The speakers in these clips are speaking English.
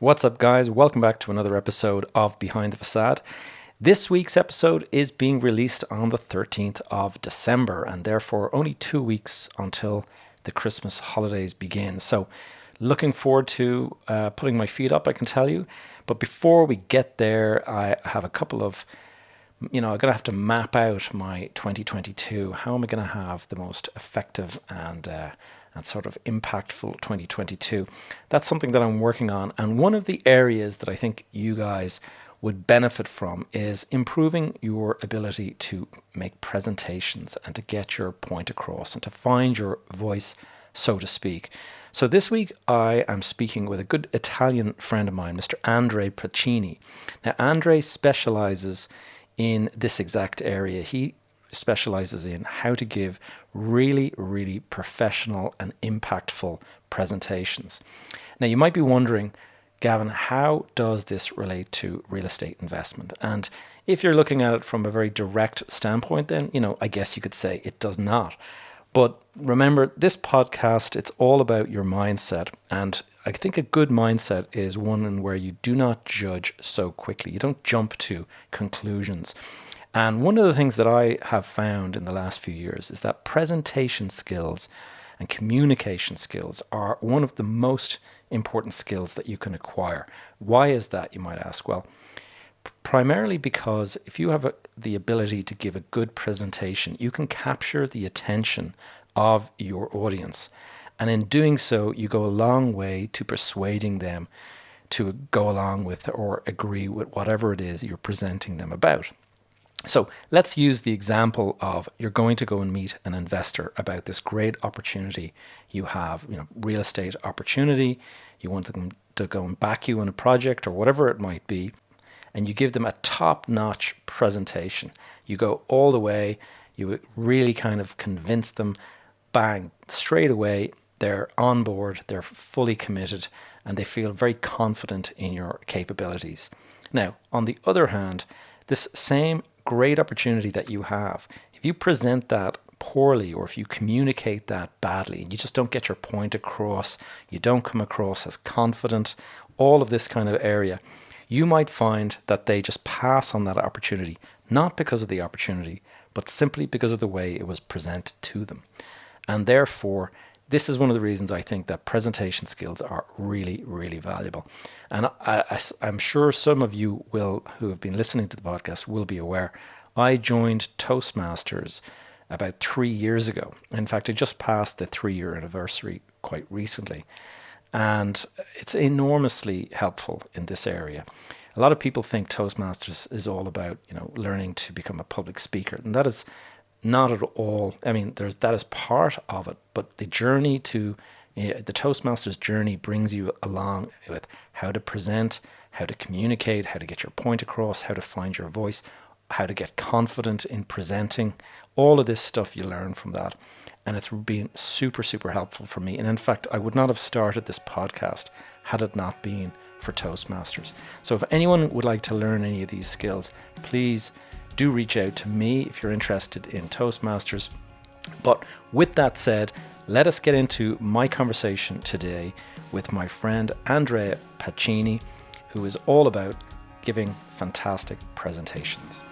What's up, guys? Welcome back to another episode of Behind the Facade. This week's episode is being released on the 13th of December, and therefore only 2 weeks until the Christmas holidays begin. So, looking forward to putting my feet up, I can tell you. But before we get there, I have a couple of I'm going to have to map out my 2022. How am I going to have the most effective and sort of impactful 2022? That's something that I'm working on. And one of the areas that I think you guys would benefit from is improving your ability to make presentations and to get your point across and to find your voice, so to speak. So this week I am speaking with a good Italian friend of mine, Mr. Andrea Pacini. Now, Andrea specializes in this exact area. He specializes in how to give really, really professional and impactful presentations. Now, you might be wondering, Gavin, how does this relate to real estate investment? And if you're looking at it from a very direct standpoint, then, I guess you could say it does not. But remember, this podcast, it's all about your mindset. And I think a good mindset is one in where you do not judge so quickly. You don't jump to conclusions. And one of the things that I have found in the last few years is that presentation skills and communication skills are one of the most important skills that you can acquire. Why is that, you might ask? Well, primarily because if you have the ability to give a good presentation, you can capture the attention of your audience. And in doing so, you go a long way to persuading them to go along with or agree with whatever it is you're presenting them about. So let's use the example of you're going to go and meet an investor about this great opportunity you have, real estate opportunity. You want them to go and back you on a project or whatever it might be. And you give them a top-notch presentation. You go all the way, you really kind of convince them, bang, straight away, they're on board, they're fully committed, and they feel very confident in your capabilities. Now, on the other hand, this same great opportunity that you have, if you present that poorly or if you communicate that badly and you just don't get your point across, you don't come across as confident, all of this kind of area, you might find that they just pass on that opportunity, not because of the opportunity, but simply because of the way it was presented to them. And therefore, this is one of the reasons I think that presentation skills are really, really valuable. And I'm sure some of you who have been listening to the podcast will be aware. I joined Toastmasters about 3 years ago. In fact, I just passed the 3-year anniversary quite recently. And it's enormously helpful in this area. A lot of people think Toastmasters is all about, learning to become a public speaker. And that is not at all. I mean, that is part of it. But the journey to, the Toastmasters journey brings you along with how to present, how to communicate, how to get your point across, how to find your voice, how to get confident in presenting. All of this stuff you learn from that. And it's been super, super helpful for me. And in fact, I would not have started this podcast had it not been for Toastmasters. So if anyone would like to learn any of these skills, please do reach out to me if you're interested in Toastmasters. But with that said, let us get into my conversation today with my friend Andrea Pacini, who is all about giving fantastic presentations.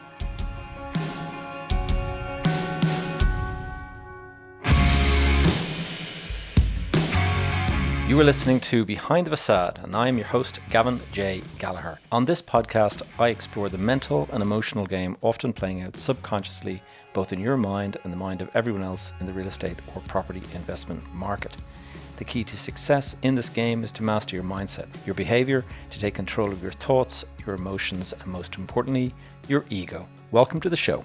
You are listening to Behind the Facade, and I am your host, Gavin J. Gallagher. On this podcast, I explore the mental and emotional game often playing out subconsciously, both in your mind and the mind of everyone else in the real estate or property investment market. The key to success in this game is to master your mindset, your behavior, to take control of your thoughts, your emotions, and most importantly, your ego. Welcome to the show.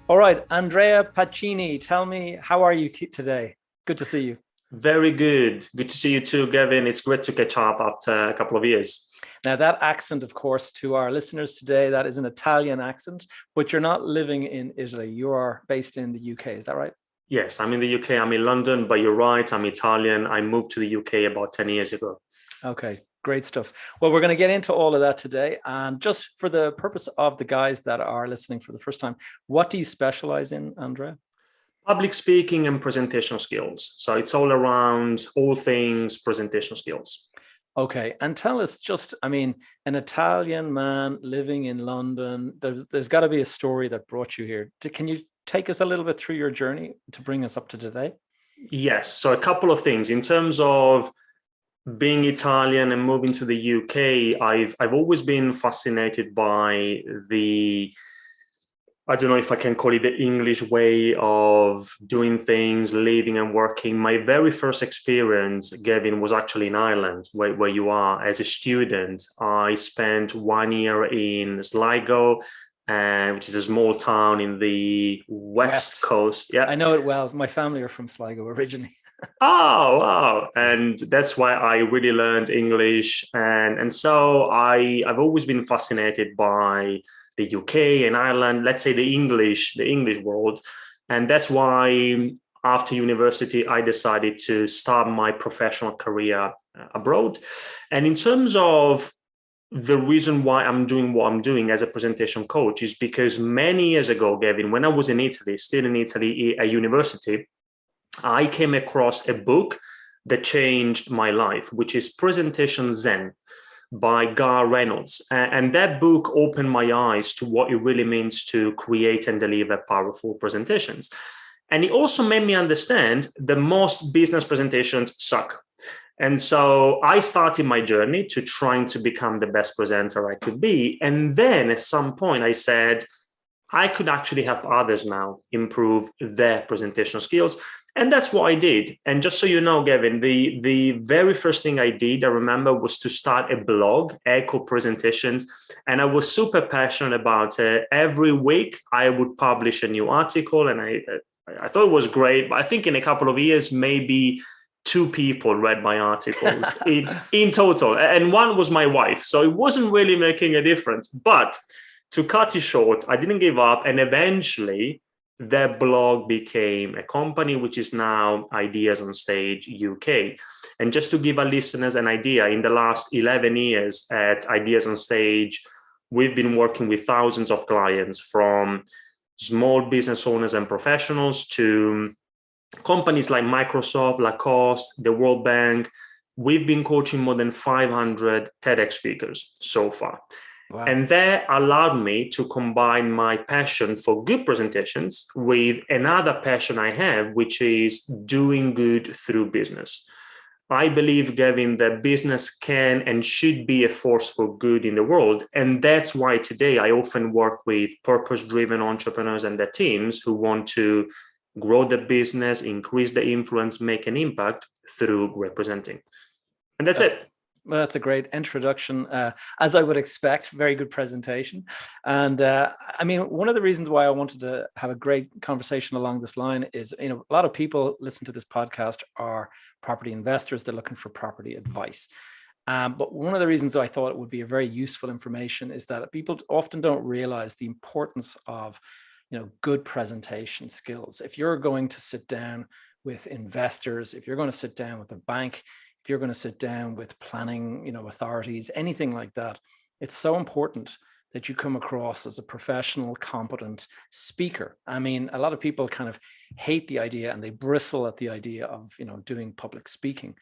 All right, Andrea Pacini, tell me, how are you today? Good to see you. Very good. Good to see you too, Gavin. It's great to catch up after a couple of years. Now, that accent, of course, to our listeners today, that is an Italian accent, but you're not living in Italy. You are based in the UK. Is that right? Yes, I'm in the UK. I'm in London, but you're right. I'm Italian. I moved to the UK about 10 years ago. Okay, great stuff. Well, we're going to get into all of that today. And just for the purpose of the guys that are listening for the first time, what do you specialize in, Andrea? Public speaking and presentation skills. So it's all around all things presentation skills. Okay, and tell us just, I mean, an Italian man living in London, there's got to be a story that brought you here. Can you take us a little bit through your journey to bring us up to today? Yes. So a couple of things in terms of being Italian and moving to the UK. I've always been fascinated by the, I don't know if I can call it the English way of doing things, living and working. My very first experience, Gavin, was actually in Ireland, where you are as a student. I spent 1 year in Sligo, which is a small town in the west West. coast. Yeah. I know it well. My family are from Sligo originally. Oh, wow. Yes. And that's why I really learned English. And so I've always been fascinated by the UK and Ireland, let's say the English world. And that's why after university, I decided to start my professional career abroad. And in terms of the reason why I'm doing what I'm doing as a presentation coach is because many years ago, Gavin, when I was in Italy, still in Italy at university, I came across a book that changed my life, which is Presentation Zen by Gar Reynolds. And that book opened my eyes to what it really means to create and deliver powerful presentations. And it also made me understand that most business presentations suck. And so I started my journey to trying to become the best presenter I could be. And then at some point, I said, I could actually help others now improve their presentation skills. And that's what I did. And just so you know, Gavin, the very first thing I did, I remember, was to start a blog, Echo Presentations. And I was super passionate about it. Every week, I would publish a new article. And I thought it was great. But I think in a couple of years, maybe two people read my articles in total. And one was my wife. So it wasn't really making a difference. But to cut it short, I didn't give up. And eventually, that blog became a company, which is now Ideas on Stage UK. And just to give our listeners an idea, in the last 11 years at Ideas on Stage, we've been working with thousands of clients, from small business owners and professionals to companies like Microsoft, Lacoste, the World Bank. We've been coaching more than 500 TEDx speakers so far. Wow. And that allowed me to combine my passion for good presentations with another passion I have, which is doing good through business. I believe, Gavin, that business can and should be a force for good in the world. And that's why today I often work with purpose-driven entrepreneurs and their teams who want to grow the business, increase the influence, make an impact through representing. And that's it. Well, that's a great introduction, as I would expect. Very good presentation. And I mean, one of the reasons why I wanted to have a great conversation along this line is, a lot of people listen to this podcast are property investors. They're looking for property advice. But one of the reasons I thought it would be a very useful information is that people often don't realize the importance of, good presentation skills. If you're going to sit down with investors, if you're going to sit down with a bank, if you're going to sit down with planning, authorities, anything like that, it's so important that you come across as a professional, competent speaker. I mean, a lot of people kind of hate the idea and they bristle at the idea of, doing public speaking.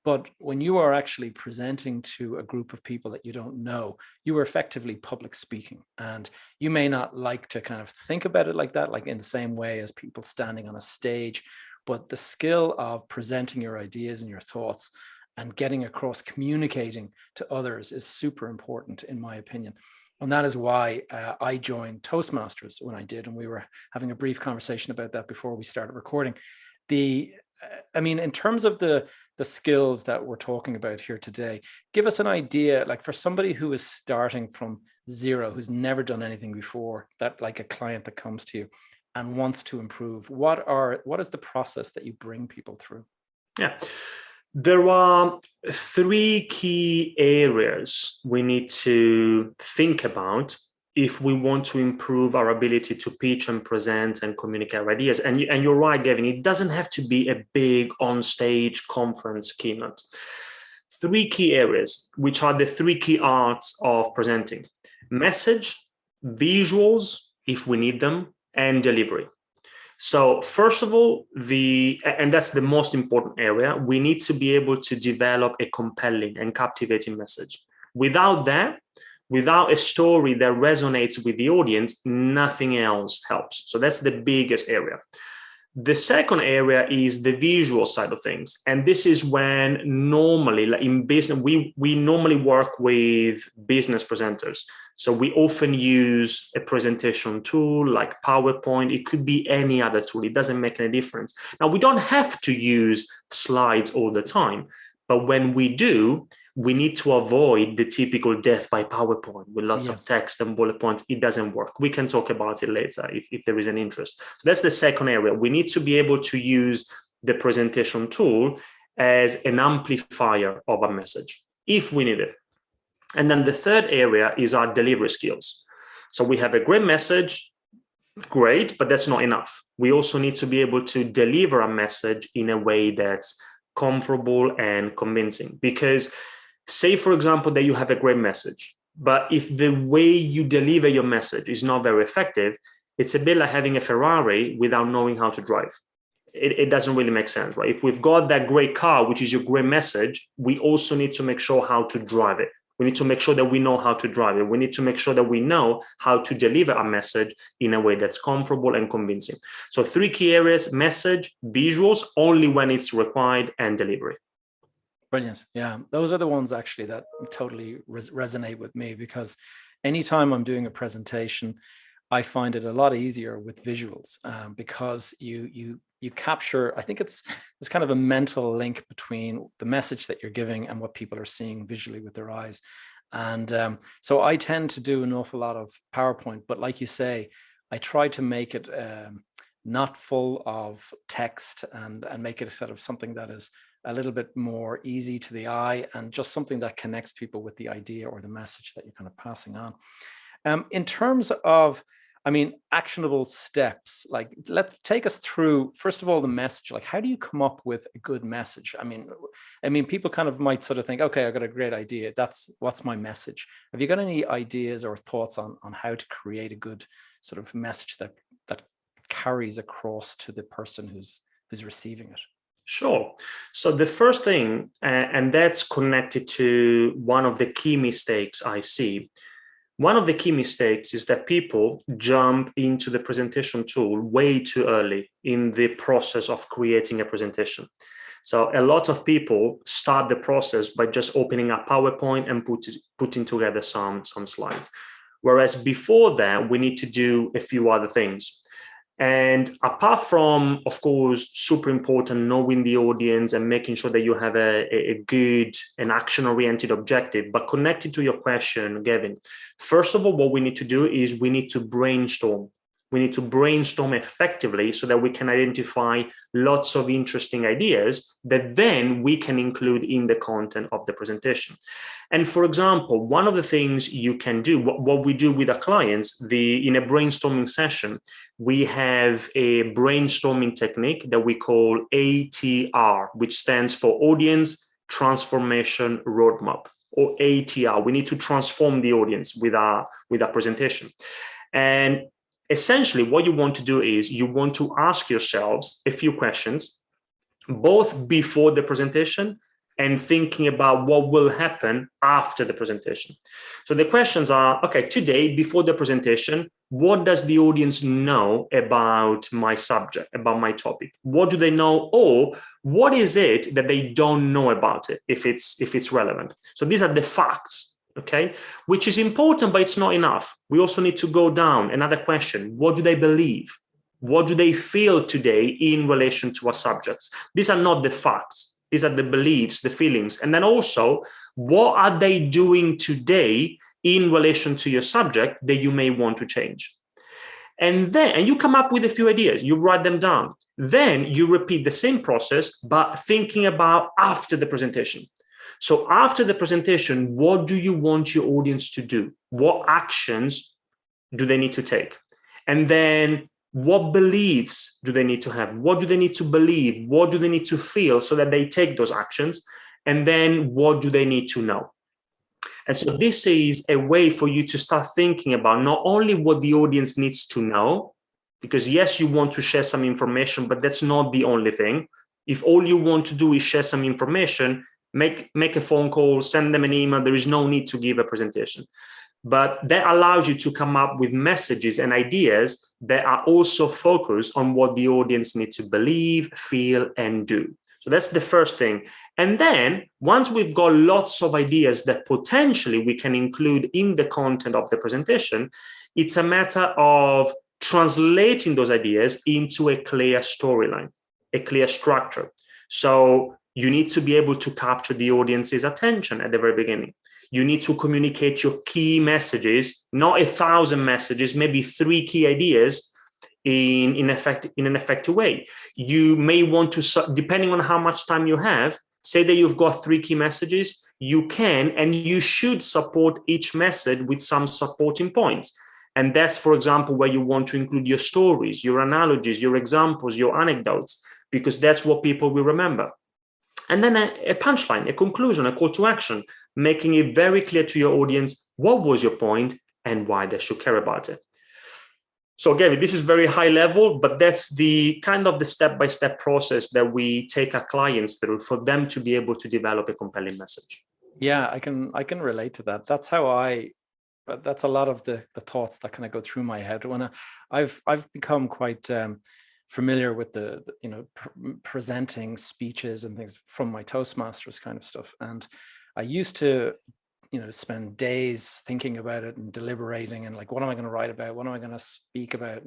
But when you are actually presenting to a group of people that you don't know, you are effectively public speaking. And you may not like to kind of think about it like that, like in the same way as people standing on a stage. But the skill of presenting your ideas and your thoughts and getting across, communicating to others is super important, in my opinion. And that is why I joined Toastmasters when I did. And we were having a brief conversation about that before we started recording. In terms of the skills that we're talking about here today, give us an idea, like for somebody who is starting from zero, who's never done anything before, that like a client that comes to you and wants to improve, what is the process that you bring people through? Yeah. There are three key areas we need to think about if we want to improve our ability to pitch and present and communicate ideas. And you're right, Gavin, it doesn't have to be a big on-stage conference keynote. Three key areas, which are the three key arts of presenting: message, visuals, if we need them, and delivery. So first of all, and that's the most important area, we need to be able to develop a compelling and captivating message. Without that, without a story that resonates with the audience, nothing else helps. So that's the biggest area. The second area is the visual side of things. And this is when normally, like in business, we normally work with business presenters. So we often use a presentation tool like PowerPoint. It could be any other tool. It doesn't make any difference. Now, we don't have to use slides all the time. But when we do, we need to avoid the typical death by PowerPoint with lots of text and bullet points. It doesn't work. We can talk about it later if there is an interest. So that's the second area. We need to be able to use the presentation tool as an amplifier of a message if we need it. And then the third area is our delivery skills. So we have a great message, great, but that's not enough. We also need to be able to deliver a message in a way that's comfortable and convincing. Because say, for example, that you have a great message, but if the way you deliver your message is not very effective, it's a bit like having a Ferrari without knowing how to drive. It doesn't really make sense, right? If we've got that great car, which is your great message, we also need to make sure how to drive it. We need to make sure that we know how to drive it. We need to make sure that we know how to deliver a message in a way that's comfortable and convincing. So 3 key areas: message, visuals, only when it's required, and delivery. Brilliant. Yeah, those are the ones actually that totally resonate with me, because anytime I'm doing a presentation, I find it a lot easier with visuals, because you capture, I think it's kind of a mental link between the message that you're giving and what people are seeing visually with their eyes. And so I tend to do an awful lot of PowerPoint, but like you say, I try to make it not full of text and make it sort of something that is a little bit more easy to the eye and just something that connects people with the idea or the message that you're kind of passing on. In terms of, I mean, actionable steps, like let's take us through, first of all, the message. Like, how do you come up with a good message? I mean, people kind of might sort of think, okay, I got a great idea. What's my message? Have you got any ideas or thoughts on how to create a good sort of message that carries across to the person who's receiving it? Sure. So the first thing, and that's connected to one of the key mistakes I see. One of the key mistakes is that people jump into the presentation tool way too early in the process of creating a presentation. So a lot of people start the process by just opening up PowerPoint and putting together some slides. Whereas before that, we need to do a few other things. And apart from, of course, super important, knowing the audience and making sure that you have a good and action-oriented objective, but connected to your question, Gavin, first of all, what we need to do is we need to brainstorm. We need to brainstorm effectively so that we can identify lots of interesting ideas that then we can include in the content of the presentation. And for example, one of the things you can do, what we do with our clients, in a brainstorming session, we have a brainstorming technique that we call ATR, which stands for Audience Transformation Roadmap, or ATR. We need to transform the audience with our presentation. And essentially, what you want to do is you want to ask yourselves a few questions, both before the presentation and thinking about what will happen after the presentation. So the questions are, okay, today, before the presentation, what does the audience know about my subject, about my topic? What do they know? Or what is it that they don't know about it, if it's relevant? So these are the facts. Okay, which is important, but it's not enough. We also need to go down. Another question: what do they believe? What do they feel today in relation to our subjects? These are not the facts. These are the beliefs, the feelings. And then also, what are they doing today in relation to your subject that you may want to change? And you come up with a few ideas. You write them down. Then you repeat the same process, but thinking about after the presentation. So after the presentation, what do you want your audience to do? What actions do they need to take? And then what beliefs do they need to have? What do they need to believe? What do they need to feel so that they take those actions? And then what do they need to know? And so this is a way for you to start thinking about not only what the audience needs to know, Because yes, you want to share some information, but that's not the only thing. If all you want to do is share some information, make a phone call, send them an email. There is no need to give a presentation. But that allows you to come up with messages and ideas that are also focused on what the audience needs to believe, feel, and do. So that's the first thing. And then once we've got lots of ideas that potentially we can include in the content of the presentation, it's a matter of translating those ideas into a clear storyline, a clear structure. So you need to be able to capture the audience's attention at the very beginning. You need to communicate your key messages, not 1,000 messages, maybe 3 key ideas in an effective way. You may want to, depending on how much time you have, say that you've got 3 key messages, you can and you should support each message with some supporting points. And that's, for example, where you want to include your stories, your analogies, your examples, your anecdotes, because that's what people will remember. And then a punchline, a conclusion, a call to action, making it very clear to your audience what was your point and why they should care about it. So again, this is very high level, but that's the kind of the step-by-step process that we take our clients through for them to be able to develop a compelling message. Yeah, I can relate to that. That's a lot of the thoughts that kind of go through my head when I've become quite familiar with the presenting speeches and things from my Toastmasters kind of stuff. And I used to, spend days thinking about it and deliberating and like, what am I going to write about? What am I going to speak about?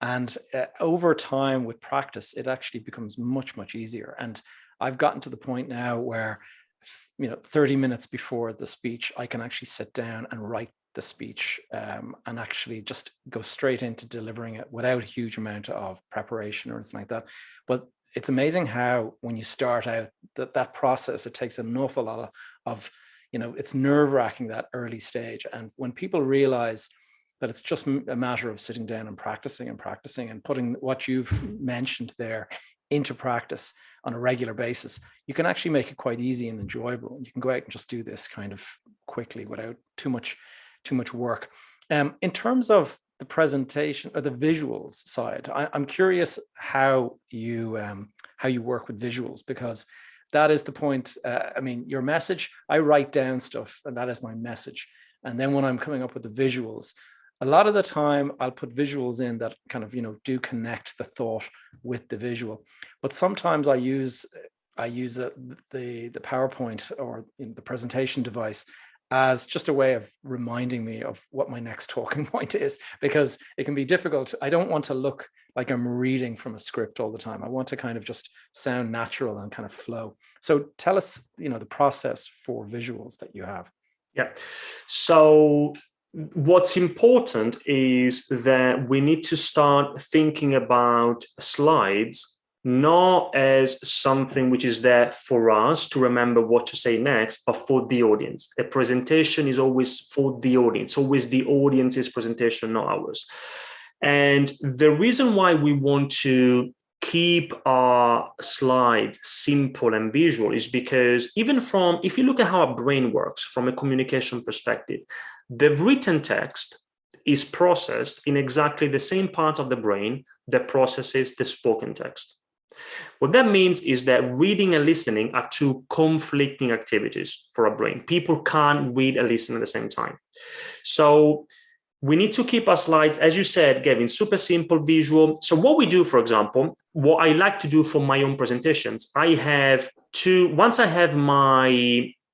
And over time with practice, it actually becomes much, much easier. And I've gotten to the point now where, 30 minutes before the speech, I can actually sit down and write the speech and actually just go straight into delivering it without a huge amount of preparation or anything like that. But it's amazing how when you start out that process, it takes an awful lot of it's nerve-wracking, that early stage. And when people realize that it's just a matter of sitting down and practicing and putting what you've mentioned there into practice on a regular basis, you can actually make it quite easy and enjoyable. You can go out and just do this kind of quickly without too much work. In terms of the presentation or the visuals side, I'm curious how you work with visuals, because that is the point. Your message, I write down stuff and that is my message. And then when I'm coming up with the visuals, a lot of the time I'll put visuals in that kind of, do connect the thought with the visual. But sometimes I use the PowerPoint or the presentation device as just a way of reminding me of what my next talking point is, because it can be difficult. I don't want to look like I'm reading from a script all the time. I want to kind of just sound natural and kind of flow. So tell us, the process for visuals that you have. Yeah. So what's important is that we need to start thinking about slides not as something which is there for us to remember what to say next, but for the audience. A presentation is always for the audience, always the audience's presentation, not ours. And the reason why we want to keep our slides simple and visual is because if you look at how our brain works from a communication perspective, the written text is processed in exactly the same part of the brain that processes the spoken text. What that means is that reading and listening are 2 conflicting activities for our brain. People can't read and listen at the same time. So we need to keep our slides, as you said, Gavin, super simple, visual. So what we do, for example, what I like to do for my own presentations, I have once I have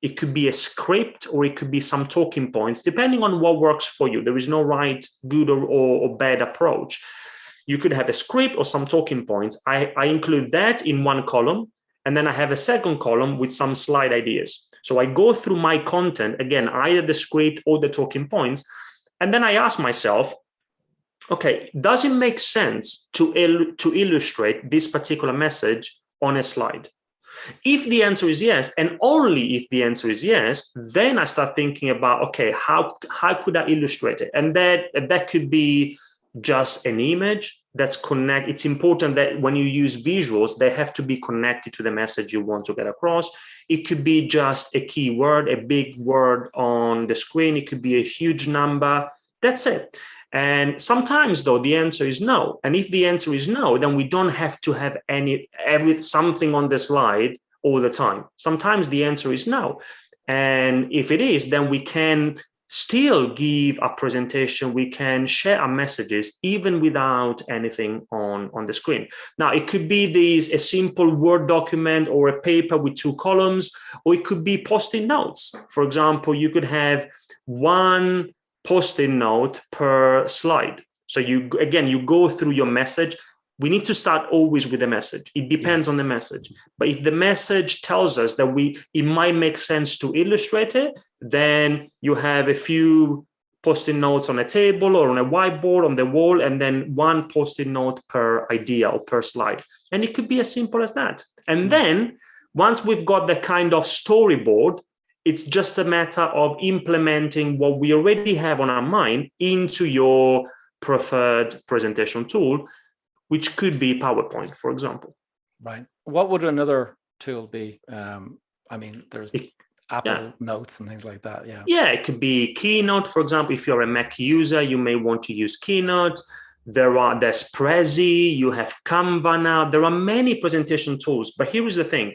it could be a script or it could be some talking points, depending on what works for you. There is no right, good or bad approach. You could have a script or some talking points. I include that in one column, and then I have a second column with some slide ideas. So I go through my content, again, either the script or the talking points, and then I ask myself, okay, does it make sense to illustrate this particular message on a slide? If the answer is yes, and only if the answer is yes, then I start thinking about, okay, how could I illustrate it? And that could be just an image that's connected. It's important that when you use visuals, they have to be connected to the message you want to get across. It could be just a keyword, a big word on the screen. It could be a huge number. That's it. And sometimes, though, the answer is no. And if the answer is no, then we don't have to have something on the slide all the time. Sometimes the answer is no. And if it is, then we can still give a presentation, we can share our messages even without anything on the screen. Now, it could be a simple Word document or a paper with 2 columns, or it could be post-it notes. For example, you could have one post-it note per slide. So you go through your message. We need to start always with the message. It depends on the message. But if the message tells us that it might make sense to illustrate it, then you have a few post-it notes on a table or on a whiteboard on the wall, and then one post-it note per idea or per slide. And it could be as simple as that. And then once we've got the kind of storyboard, it's just a matter of implementing what we already have on our mind into your preferred presentation tool, which could be PowerPoint, for example. Right. What would another tool be? There's Apple Notes and things like that. Yeah, it could be Keynote, for example. If you're a Mac user, you may want to use Keynote. There's Prezi, you have Canva now. There are many presentation tools, but here is the thing.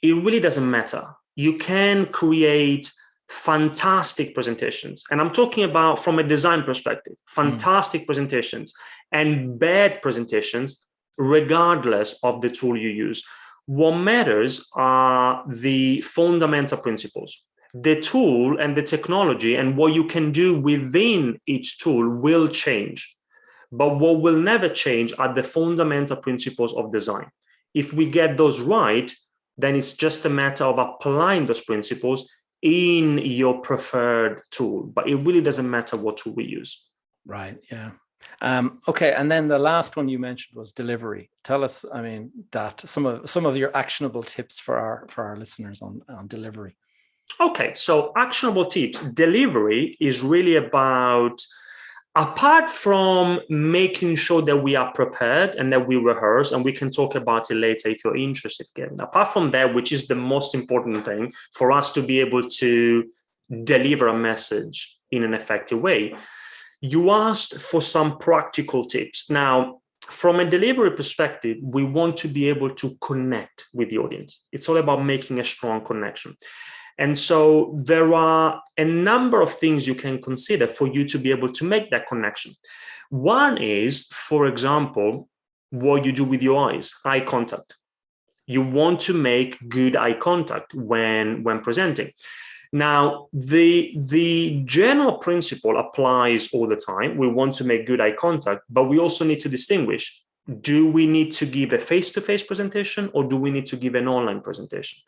It really doesn't matter. You can create fantastic presentations. And I'm talking about from a design perspective, fantastic presentations and bad presentations, regardless of the tool you use. What matters are the fundamental principles. The tool and the technology and what you can do within each tool will change. But what will never change are the fundamental principles of design. If we get those right, then it's just a matter of applying those principles in your preferred tool. But it really doesn't matter what tool we use. Right. Yeah. Okay. And then the last one you mentioned was delivery. Tell us, that some of your actionable tips for our listeners on delivery. Okay. So actionable tips. Delivery is really about, apart from making sure that we are prepared and that we rehearse, and we can talk about it later if you're interested, Kevin. Apart from that, which is the most important thing for us to be able to deliver a message in an effective way, you asked for some practical tips. Now, from a delivery perspective, we want to be able to connect with the audience. It's all about making a strong connection. And so there are a number of things you can consider for you to be able to make that connection. One is, for example, what you do with your eyes, eye contact. You want to make good eye contact when presenting. Now, the general principle applies all the time. We want to make good eye contact, but we also need to distinguish. Do we need to give a face-to-face presentation or do we need to give an online presentation?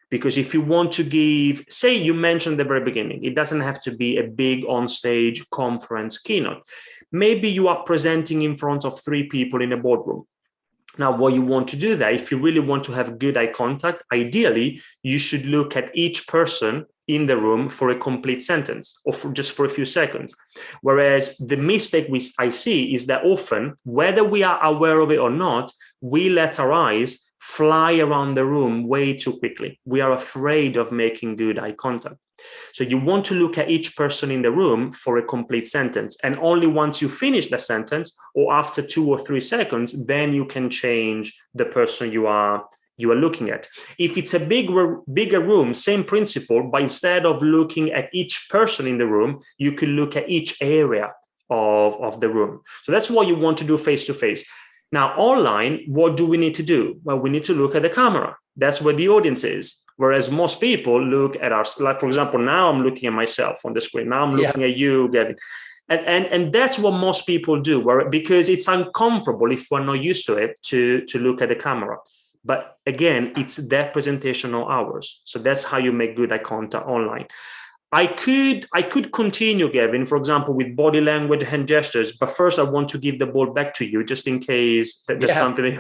Because if you want to give, say you mentioned at the very beginning, it doesn't have to be a big on-stage conference keynote. Maybe you are presenting in front of 3 people in a boardroom. Now, what you want to do there, if you really want to have good eye contact, ideally, you should look at each person in the room for a complete sentence or just for a few seconds. Whereas the mistake I see is that often, whether we are aware of it or not, we let our eyes fly around the room way too quickly. We are afraid of making good eye contact. So you want to look at each person in the room for a complete sentence. And only once you finish the sentence or after 2 or 3 seconds, then you can change the person you are looking at. If it's a bigger room, same principle, but instead of looking at each person in the room, you could look at each area of the room. So that's what you want to do face to face. Now, online, what do we need to do? Well, we need to look at the camera. That's where the audience is. Whereas most people look at like, for example, now I'm looking at myself on the screen. Now I'm looking at you, Gavin. And that's what most people do, because it's uncomfortable if we're not used to it to look at the camera. But again, it's their presentation or ours. So that's how you make good eye contact online. I could continue, Gavin, for example, with body language and gestures, but first I want to give the ball back to you just in case that there's something.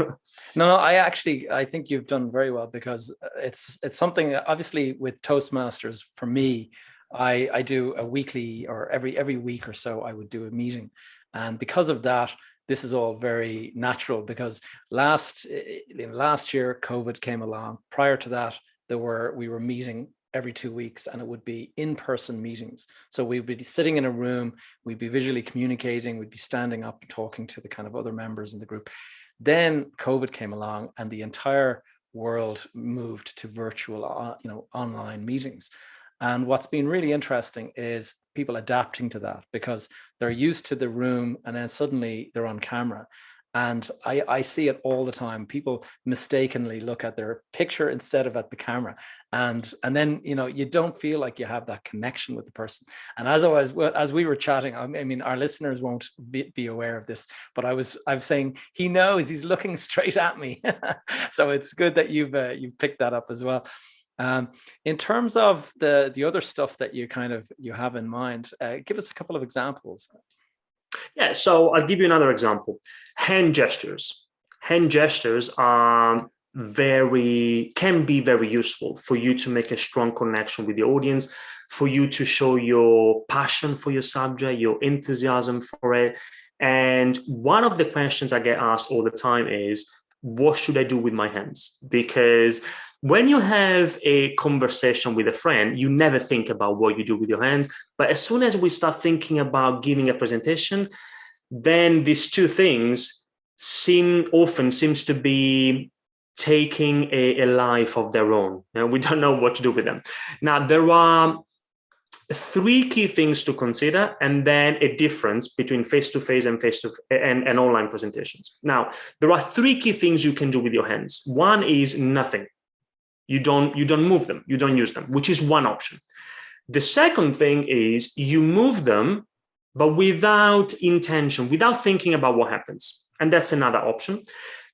No, I think you've done very well, because it's something, obviously, with Toastmasters. For me, I do a weekly, or every week or so, I would do a meeting. And because of that, this is all very natural, because last year, COVID came along. Prior to that, we were meeting every 2 weeks, and it would be in-person meetings. So we'd be sitting in a room, we'd be visually communicating, we'd be standing up and talking to the kind of other members in the group. Then COVID came along and the entire world moved to virtual, online meetings. And what's been really interesting is people adapting to that, because they're used to the room and then suddenly they're on camera. And I see it all the time. People mistakenly look at their picture instead of at the camera. And then, you don't feel like you have that connection with the person. And as we were chatting, I mean, our listeners won't be aware of this, but I was saying, he knows, he's looking straight at me. So it's good that you've picked that up as well. In terms of the other stuff that you have in mind, give us a couple of examples. Yeah, so I'll give you another example. Hand gestures. Hand gestures can be very useful for you to make a strong connection with the audience, for you to show your passion for your subject, your enthusiasm for it. And one of the questions I get asked all the time is, what should I do with my hands? Because when you have a conversation with a friend, you never think about what you do with your hands. But as soon as we start thinking about giving a presentation, then these two things seems to be taking a life of their own. And we don't know what to do with them. Now, there are three key things to consider, and then a difference between face-to-face and online presentations. Now, there are three key things you can do with your hands. One is nothing. You don't move them, you don't use them, which is one option. The second thing is you move them, but without intention, without thinking about what happens. And that's another option.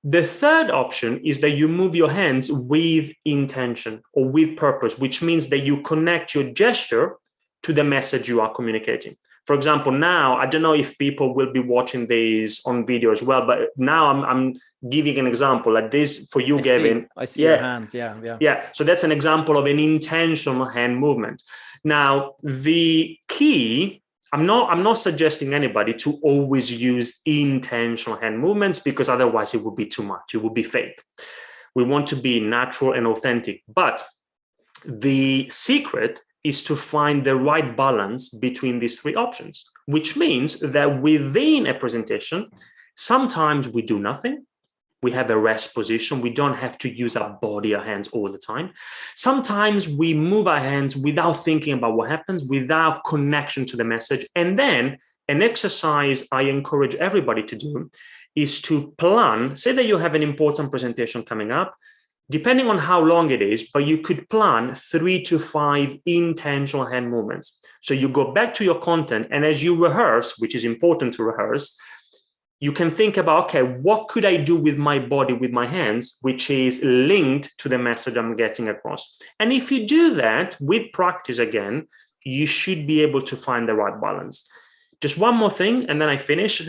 The third option is that you move your hands with intention or with purpose, which means that you connect your gesture to the message you are communicating. For example, now, I don't know if people will be watching these on video as well, but now I'm giving an example like this for you, Gavin. I see your hands. Yeah. Yeah. So that's an example of an intentional hand movement. Now, the key, I'm not suggesting anybody to always use intentional hand movements, because otherwise it would be too much. It would be fake. We want to be natural and authentic. But the secret is to find the right balance between these three options, which means that within a presentation, sometimes we do nothing. We have a rest position. We don't have to use our body, our hands all the time. Sometimes we move our hands without thinking about what happens, without connection to the message. And then an exercise I encourage everybody to do is to plan. Say that you have an important presentation coming up, depending on how long it is, but you could plan 3 to 5 intentional hand movements. So you go back to your content, and as you rehearse, which is important to rehearse, you can think about, okay, what could I do with my body, with my hands, which is linked to the message I'm getting across. And if you do that with practice again, you should be able to find the right balance. Just one more thing, and then I finish,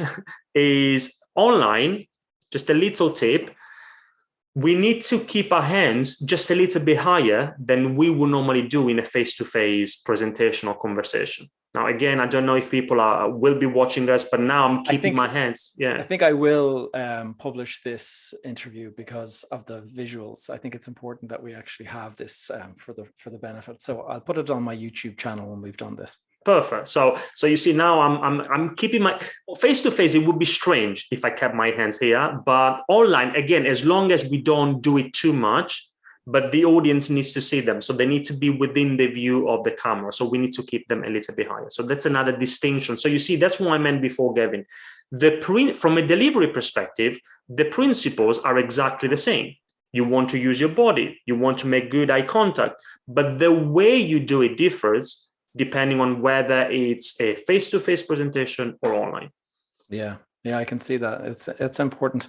is online, just a little tip. We need to keep our hands just a little bit higher than we would normally do in a face-to-face presentation or conversation. Now, again, I don't know if people will be watching us, but now I'm keeping my hands. Yeah, I think I will publish this interview because of the visuals. I think it's important that we actually have this for the benefit. So I'll put it on my YouTube channel when we've done this. Perfect. So you see, now I'm keeping my face to face. It would be strange if I kept my hands here, but online, again, as long as we don't do it too much, but the audience needs to see them, so they need to be within the view of the camera. So we need to keep them a little bit higher. So that's another distinction. So you see, that's what I meant before, Gavin. From a delivery perspective, the principles are exactly the same. You want to use your body, you want to make good eye contact, but the way you do it differs depending on whether it's a face-to-face presentation or online. Yeah, I can see that. It's important.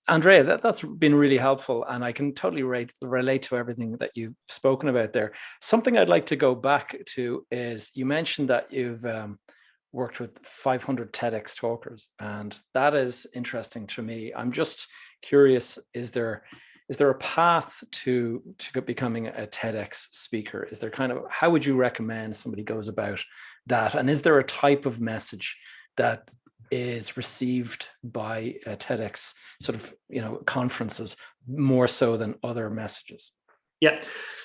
Andrea, that's been really helpful, and I can totally relate to everything that you've spoken about there. Something I'd like to go back to is, you mentioned that you've worked with 500 TEDx talkers, and that is interesting to me. I'm just curious, is there a path to becoming a TEDx speaker? Is there how would you recommend somebody goes about that? And is there a type of message that is received by TEDx sort of, conferences more so than other messages? Yeah.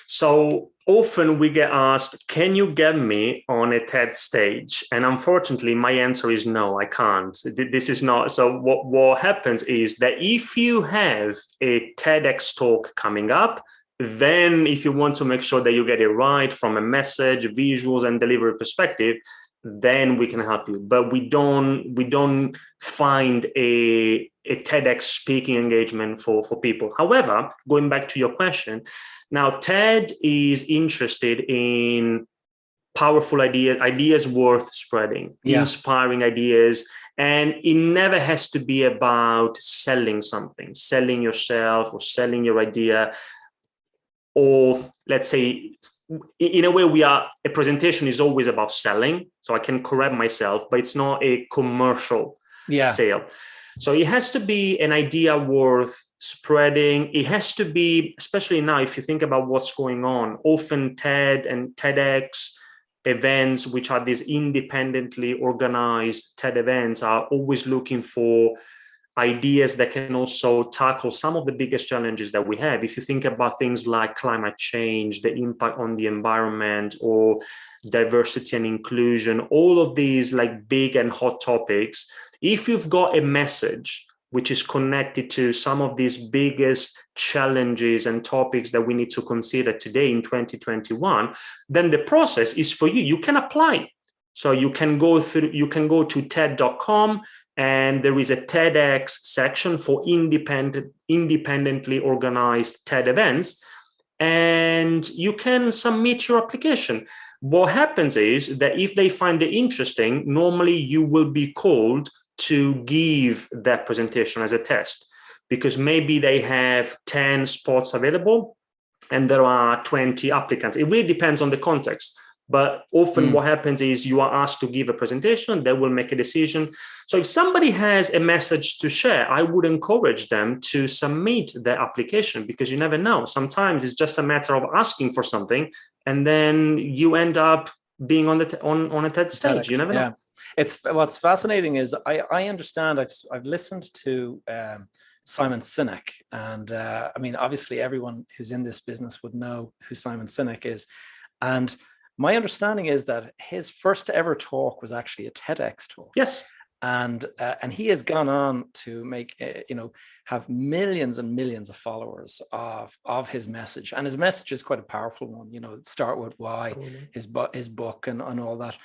So often we get asked, can you get me on a TED stage? And unfortunately, my answer is no, I can't. This is not. So what happens is that if you have a TEDx talk coming up, then if you want to make sure that you get it right from a message, visuals, and delivery perspective, then we can help you. But we don't find a TEDx speaking engagement for people. However, going back to your question, now TED is interested in powerful ideas worth spreading, inspiring ideas. And it never has to be about selling something, selling yourself or selling your idea. Or let's say, in a way, a presentation is always about selling. So I can correct myself, but it's not a commercial sale. So it has to be an idea worth spreading. It has to be, especially now, if you think about what's going on, often TED and TEDx events, which are these independently organized TED events, are always looking for ideas that can also tackle some of the biggest challenges that we have. If you think about things like climate change, the impact on the environment, or diversity and inclusion, all of these like big and hot topics, if you've got a message which is connected to some of these biggest challenges and topics that we need to consider today in 2021, then the process is for you. You can apply. So you can go to TED.com, and there is a TEDx section for independently organized TED events, and you can submit your application. What happens is that if they find it interesting, normally you will be called to give that presentation as a test, because maybe they have 10 spots available and there are 20 applicants. It really depends on the context. But often what happens is you are asked to give a presentation, they will make a decision. So if somebody has a message to share, I would encourage them to submit their application, because you never know. Sometimes it's just a matter of asking for something, and then you end up being on a TED stage. You never know. It's what's fascinating is I understand. I've listened to Simon Sinek, and I mean, obviously everyone who's in this business would know who Simon Sinek is, and my understanding is that his first ever talk was actually a TEDx talk. Yes. And he has gone on to make, have millions and millions of followers of his message. And his message is quite a powerful one, start with why, his book and all that.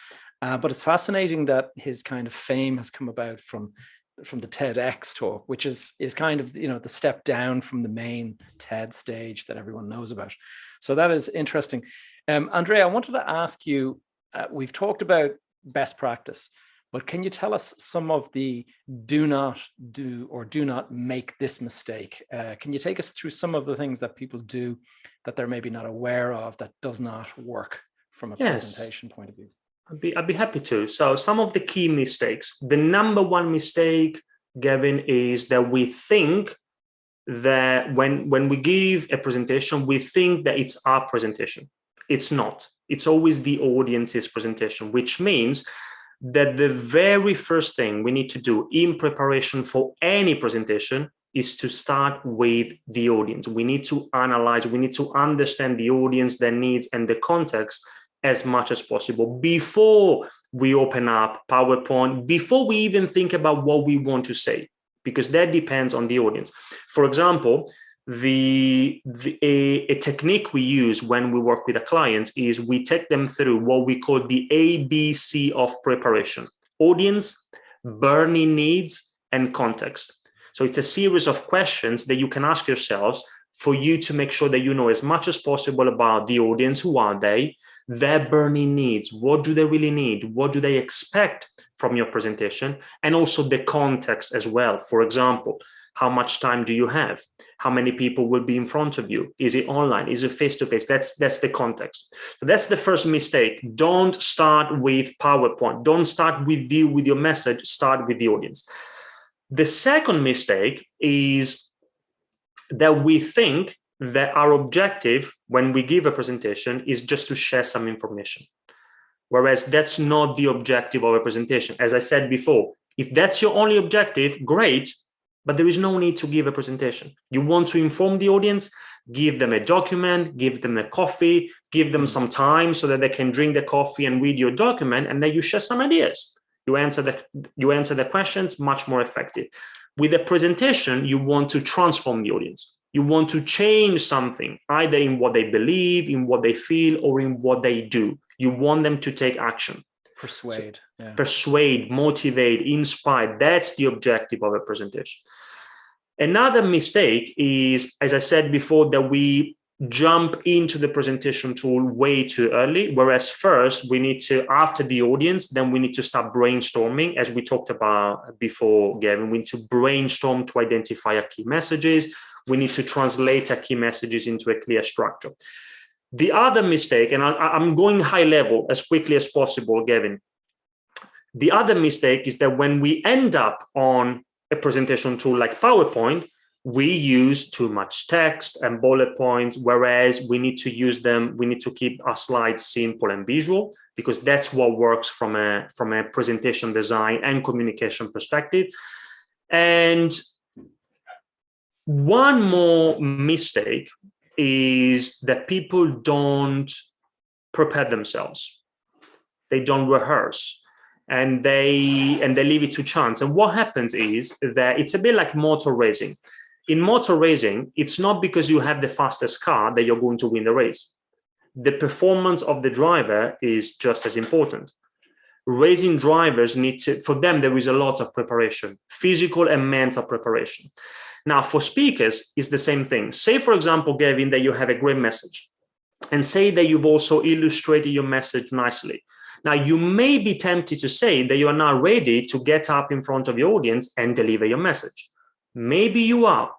But it's fascinating that his kind of fame has come about from the TEDx talk, which is kind of, the step down from the main TED stage that everyone knows about. So that is interesting. Andrea, I wanted to ask you, we've talked about best practice, but can you tell us some of the do not do or do not make this mistake? Can you take us through some of the things that people do that they're maybe not aware of that does not work from a presentation point of view? I'd be happy to. So some of the key mistakes. The number one mistake, Gavin, is that we think that when we give a presentation, we think that it's our presentation. It's not. It's always the audience's presentation, which means that the very first thing we need to do in preparation for any presentation is to start with the audience. We need to analyze, we need to understand the audience, their needs, and the context as much as possible before we open up PowerPoint, before we even think about what we want to say, because that depends on the audience. For example, a technique we use when we work with a client is we take them through what we call the ABC of preparation: audience, burning needs, and context. So it's a series of questions that you can ask yourselves for you to make sure that you know as much as possible about the audience. Who are they? Their burning needs. What do they really need? What do they expect from your presentation? And also the context as well. For example, how much time do you have? How many people will be in front of you? Is it online? Is it face-to-face? That's the context. So that's the first mistake. Don't start with PowerPoint. Don't start with you, with your message. Start with the audience. The second mistake is that we think that our objective when we give a presentation is just to share some information. Whereas that's not the objective of a presentation. As I said before, if that's your only objective, great. but there is no need to give a presentation. You want to inform the audience, give them a document, give them a coffee, give them some time so that they can drink the coffee and read your document, and then you share some ideas. You answer the questions, much more effective. With a presentation, you want to transform the audience. You want to change something, either in what they believe, in what they feel, or in what they do. You want them to take action. Persuade. So, persuade, motivate, inspire. That's the objective of a presentation. Another mistake is, as I said before, that we jump into the presentation tool way too early, whereas first we need to, after the audience, then we need to start brainstorming, as we talked about before, Gavin. We need to brainstorm to identify our key messages. We need to translate our key messages into a clear structure. The other mistake, and I'm going high level as quickly as possible, Gavin. The other mistake is that when we end up on a presentation tool like PowerPoint, we use too much text and bullet points, whereas we need to use them. We need to keep our slides simple and visual, because that's what works from a presentation design and communication perspective. And one more mistake is that people don't prepare themselves. They don't rehearse. And they leave it to chance. And what happens is that it's a bit like motor racing. In motor racing, it's not because you have the fastest car that you're going to win the race. The performance of the driver is just as important. Racing drivers need to, for them, there is a lot of preparation, physical and mental preparation. Now, for speakers, it's the same thing. Say, for example, Gavin, that you have a great message, and say that you've also illustrated your message nicely. Now, you may be tempted to say that you are now ready to get up in front of your audience and deliver your message. Maybe you are,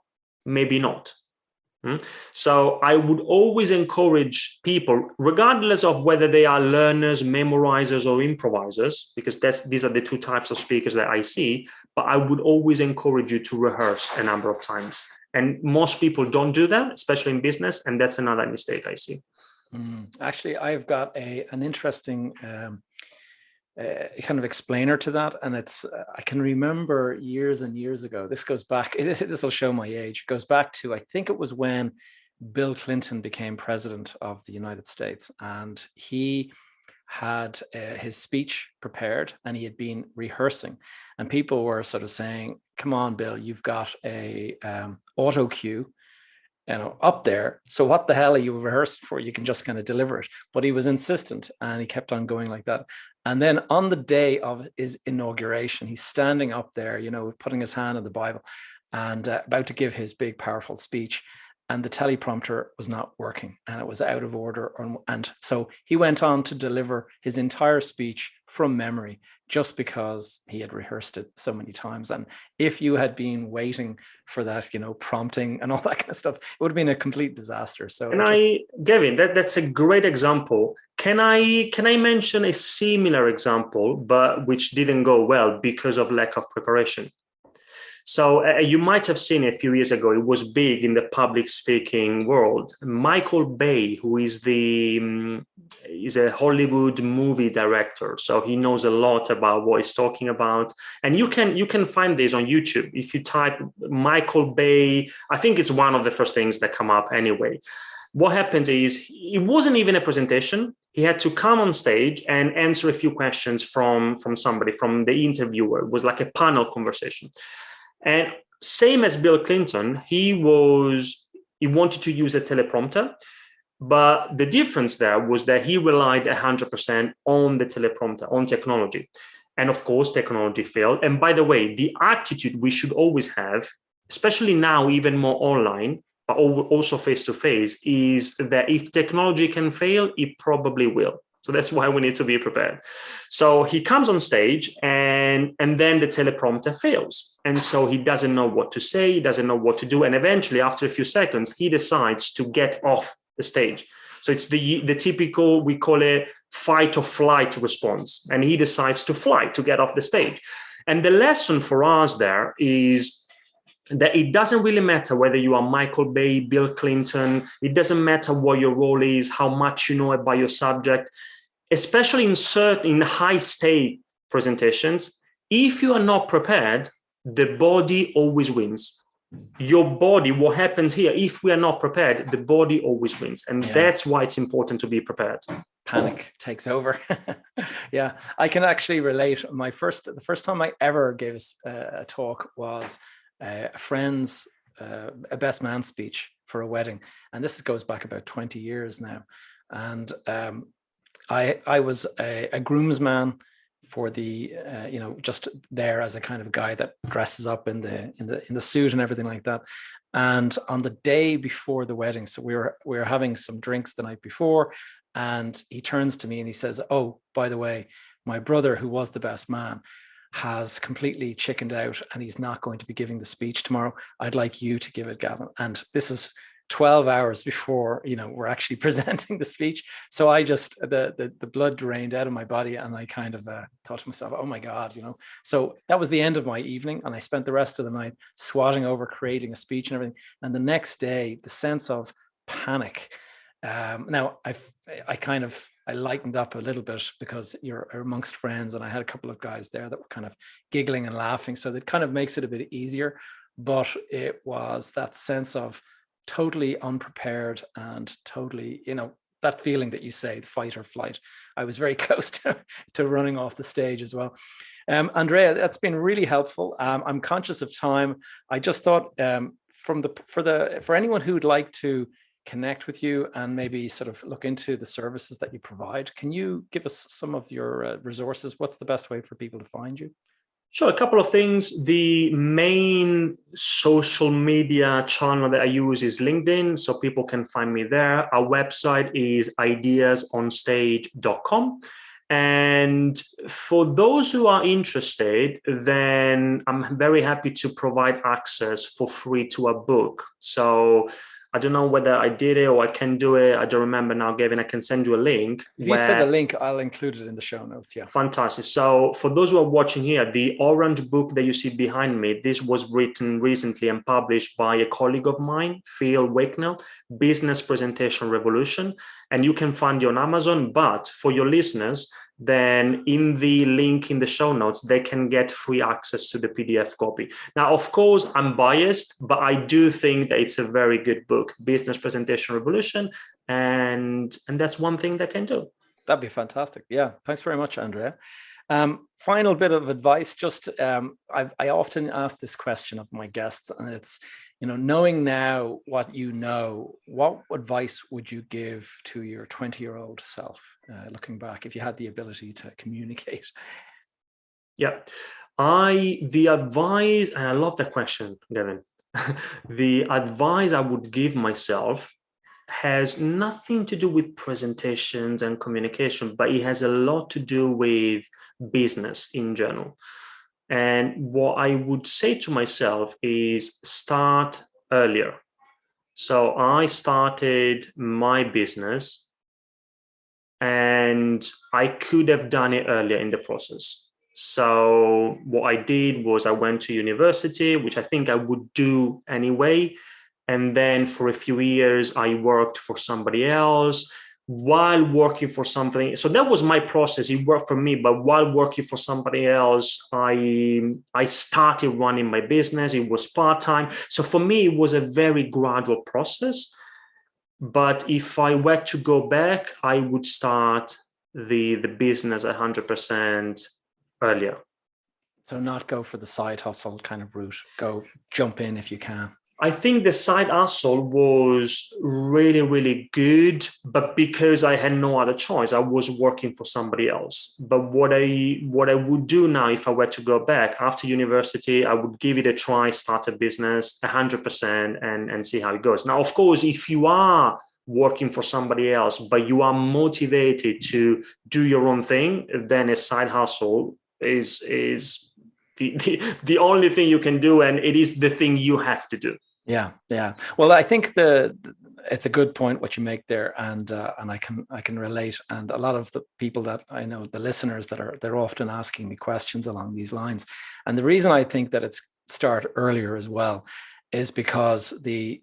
maybe not. So I would always encourage people, regardless of whether they are learners, memorizers, or improvisers, because these are the two types of speakers that I see, but I would always encourage you to rehearse a number of times. And most people don't do that, especially in business, and that's another mistake I see. Actually, I've got an interesting kind of explainer to that, and it's I can remember years and years ago. This goes back. This will show my age. It goes back to, I think it was when Bill Clinton became president of the United States, and he had his speech prepared, and he had been rehearsing, and people were sort of saying, "Come on, Bill, you've got a auto cue, up there. So what the hell are you rehearsed for? You can just kind of deliver it." But he was insistent, and he kept on going like that. And then on the day of his inauguration, he's standing up there, putting his hand on the Bible and about to give his big, powerful speech. And the teleprompter was not working, and it was out of order. And so he went on to deliver his entire speech from memory, just because he had rehearsed it so many times. And if you had been waiting for that, prompting and all that kind of stuff, it would have been a complete disaster. So, Gavin, that's a great example. Can I mention a similar example, but which didn't go well because of lack of preparation? So you might have seen a few years ago, it was big in the public speaking world. Michael Bay, who is a Hollywood movie director, so he knows a lot about what he's talking about. And you can find this on YouTube. If you type Michael Bay, I think it's one of the first things that come up anyway. What happened is, it wasn't even a presentation. He had to come on stage and answer a few questions from somebody, from the interviewer. It was like a panel conversation. And same as Bill Clinton, he wanted to use a teleprompter, but the difference there was that he relied 100% on the teleprompter, on technology. And of course, technology failed. And by the way, the attitude we should always have, especially now, even more online, but also face-to-face, is that if technology can fail, it probably will. So that's why we need to be prepared. So he comes on stage and then the teleprompter fails. And so he doesn't know what to say, he doesn't know what to do. And eventually, after a few seconds, he decides to get off the stage. So it's the typical, we call it fight or flight response. And he decides to fly, to get off the stage. And the lesson for us there is that it doesn't really matter whether you are Michael Bay, Bill Clinton. It doesn't matter what your role is, how much you know about your subject, especially in high-stake presentations. If you are not prepared, the body always wins. Your body, what happens here, if we are not prepared, the body always wins. And that's why it's important to be prepared. Panic takes over. Yeah, I can actually relate. The first time I ever gave a talk was a friend's a best man speech for a wedding. And this goes back about 20 years now. And I was a groomsman for the just there as a kind of guy that dresses up in the suit and everything like that. And on the day before the wedding, so we were having some drinks the night before, and he turns to me and he says, "Oh, by the way, my brother, who was the best man, has completely chickened out and he's not going to be giving the speech tomorrow. I'd like you to give it, Gavin." And this is 12 hours before we're actually presenting the speech. So I just the blood drained out of my body, and I kind of thought to myself, oh my God, so that was the end of my evening, and I spent the rest of the night swatting over creating a speech and everything. And the next day, the sense of panic, now I lightened up a little bit because you're amongst friends, and I had a couple of guys there that were kind of giggling and laughing, so that kind of makes it a bit easier. But it was that sense of totally unprepared and totally, that feeling that you say, fight or flight. I was very close to running off the stage as well. Andrea, that's been really helpful. I'm conscious of time. I just thought for anyone who'd like to connect with you and maybe sort of look into the services that you provide, can you give us some of your resources? What's the best way for people to find you? Sure, a couple of things. The main social media channel that I use is LinkedIn, so people can find me there. Our website is ideasonstage.com. And for those who are interested, then I'm very happy to provide access for free to a book. So I don't know whether I did it or I can do it. I don't remember now, Gavin. I can send you a link. If you send a link, I'll include it in the show notes. Yeah. Fantastic. So for those who are watching here, the orange book that you see behind me, this was written recently and published by a colleague of mine, Phil Wakener, Business Presentation Revolution. And you can find it on Amazon. But for your listeners, then in the link in the show notes, they can get free access to the PDF copy. Now, of course, I'm biased, but I do think that it's a very good book, Business Presentation Revolution. And that's one thing they can do. That'd be fantastic. Yeah. Thanks very much, Andrea. Final bit of advice, just I often ask this question of my guests, and it's, knowing now what you know, what advice would you give to your 20-year-old self, looking back, if you had the ability to communicate? Yeah, the advice, and I love that question, Gavin. The advice I would give myself has nothing to do with presentations and communication, but it has a lot to do with business in general. And what I would say to myself is start earlier. So I started my business and I could have done it earlier in the process. So what I did was I went to university, which I think I would do anyway. And then for a few years, I worked for somebody else while working for something. So that was my process. It worked for me, but while working for somebody else, I started running my business. It was part-time. So for me, it was a very gradual process. But if I were to go back, I would start the business 100% earlier. So not go for the side hustle kind of route. Go jump in if you can. I think the side hustle was really, really good, but because I had no other choice, I was working for somebody else. But what I would do now, if I were to go back after university, I would give it a try, start a business 100% and see how it goes. Now, of course, if you are working for somebody else, but you are motivated to do your own thing, then a side hustle is the only thing you can do, and it is the thing you have to do. Yeah. Well, I think it's a good point what you make there, and I can relate. And a lot of the people that I know, the listeners they're often asking me questions along these lines. And the reason I think that it's start earlier as well is because the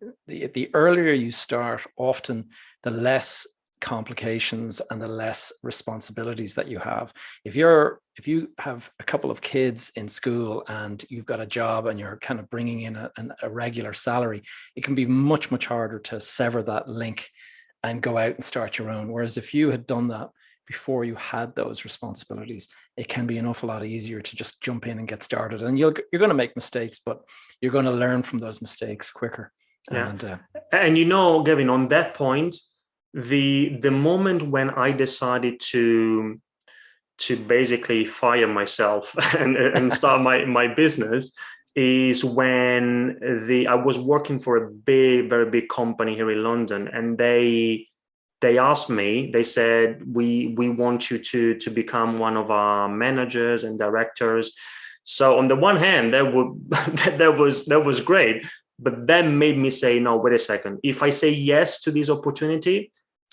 earlier you start, often the less complications and the less responsibilities that you have. If you have a couple of kids in school and you've got a job and you're kind of bringing in a regular salary, it can be much, much harder to sever that link and go out and start your own. Whereas if you had done that before you had those responsibilities, it can be an awful lot easier to just jump in and get started. And you're going to make mistakes, but you're going to learn from those mistakes quicker. Yeah. And you know, Gavin, on that point, the moment when I decided to basically fire myself and start my business is when I was working for a very big company here in London, and they asked me, they said, we want you to become one of our managers and directors. So on the one hand, that was great, but that made me say, no, wait a second. If I say yes to this opportunity,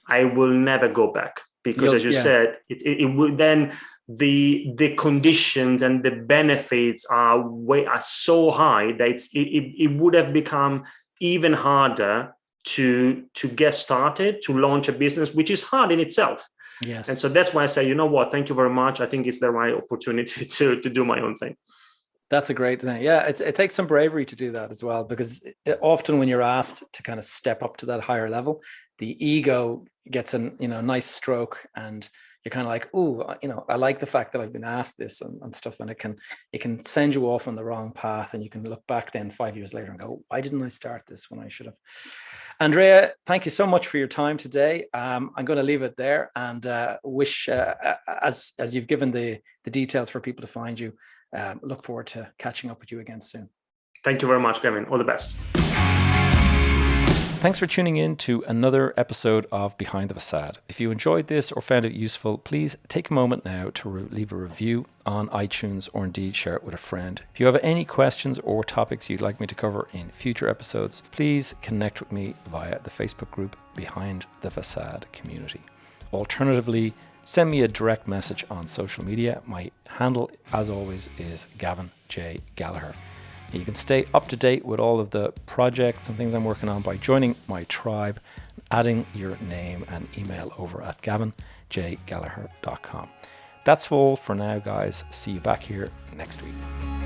I will never go back, because as you said, it will then the conditions and the benefits are so high that it would have become even harder to get started, to launch a business, which is hard in itself. Yes. And so that's why I say, you know what, thank you very much. I think it's the right opportunity to do my own thing. That's a great thing. Yeah, it takes some bravery to do that as well, because often when you're asked to kind of step up to that higher level, the ego gets a nice stroke, and you're kind of like, oh, I like the fact that I've been asked this and stuff, and it can send you off on the wrong path, and you can look back then 5 years later and go, why didn't I start this when I should have? Andrea, thank you so much for your time today. I'm going to leave it there, and wish, as you've given the details for people to find you, look forward to catching up with you again soon. Thank you very much, Kevin. All the best. Thanks for tuning in to another episode of Behind the Facade. If you enjoyed this or found it useful, please take a moment now to leave a review on iTunes, or indeed share it with a friend. If you have any questions or topics you'd like me to cover in future episodes, please connect with me via the Facebook group Behind the Facade Community. Alternatively, send me a direct message on social media. My handle, as always, is Gavin J. Gallagher. You can stay up to date with all of the projects and things I'm working on by joining my tribe, adding your name and email over at gavinjgallagher.com. That's all for now, guys. See you back here next week.